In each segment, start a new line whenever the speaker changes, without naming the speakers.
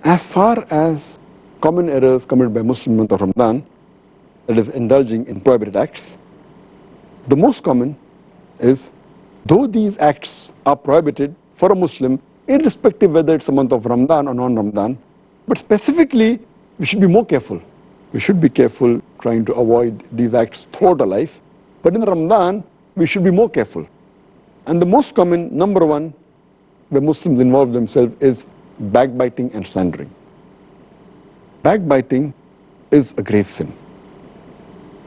As far as common errors committed by Muslims in the month of Ramadan, that is indulging in prohibited acts, the most common is, though these acts are prohibited for a Muslim, irrespective whether it's a month of Ramadan or non-Ramadan, but specifically we should be more careful. We should be careful trying to avoid these acts throughout our life, but in Ramadan we should be more careful. And the most common, number one, where Muslims involve themselves is backbiting and slandering. Backbiting is a grave sin.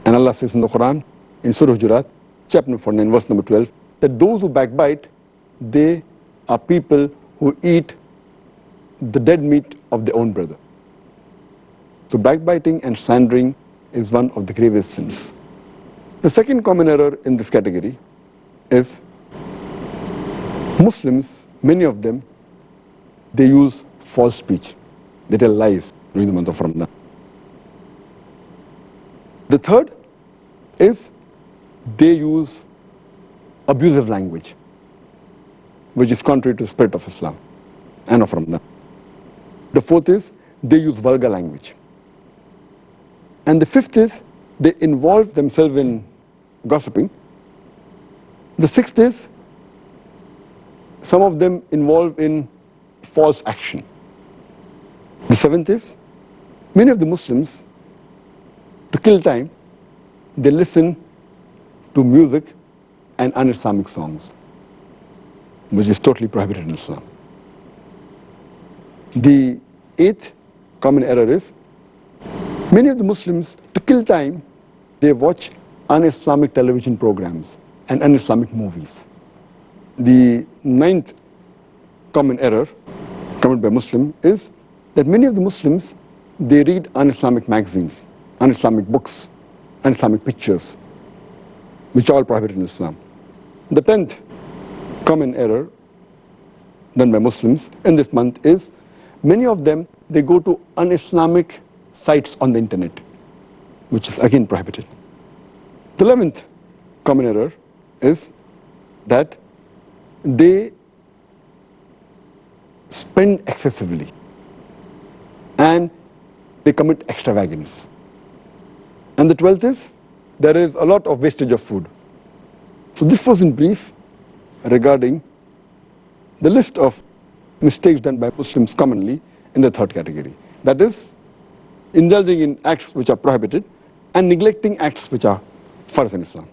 And Allah says in the Quran, in Surah Hujurat, chapter 49, verse number 12, that those who backbite, they are people who eat the dead meat of their own brother. So backbiting and slandering is one of the gravest sins. The second common error in this category is Muslims, many of them, they use false speech. They tell lies during the month of Ramadan. The third is they use abusive language, which is contrary to the spirit of Islam and of Ramadan. The fourth is they use vulgar language. And the fifth is they involve themselves in gossiping. The sixth is some of them involve in false action. The seventh is many of the Muslims, to kill time, they listen to music and un-Islamic songs, which is totally prohibited in Islam. The eighth common error is many of the Muslims, to kill time, they watch un-Islamic television programs and un-Islamic movies. The ninth common error committed by Muslims is that many of the Muslims, they read un-Islamic magazines, un-Islamic books, un-Islamic pictures, which are all prohibited in Islam. The 10th common error done by Muslims in this month is many of them, they go to un-Islamic sites on the internet, which is again prohibited. The 11th common error is that they spend excessively and they commit extravagance. And the 12th is there is a lot of wastage of food. So this was in brief regarding the list of mistakes done by Muslims commonly in the third category. That is, indulging in acts which are prohibited and neglecting acts which are farz in Islam.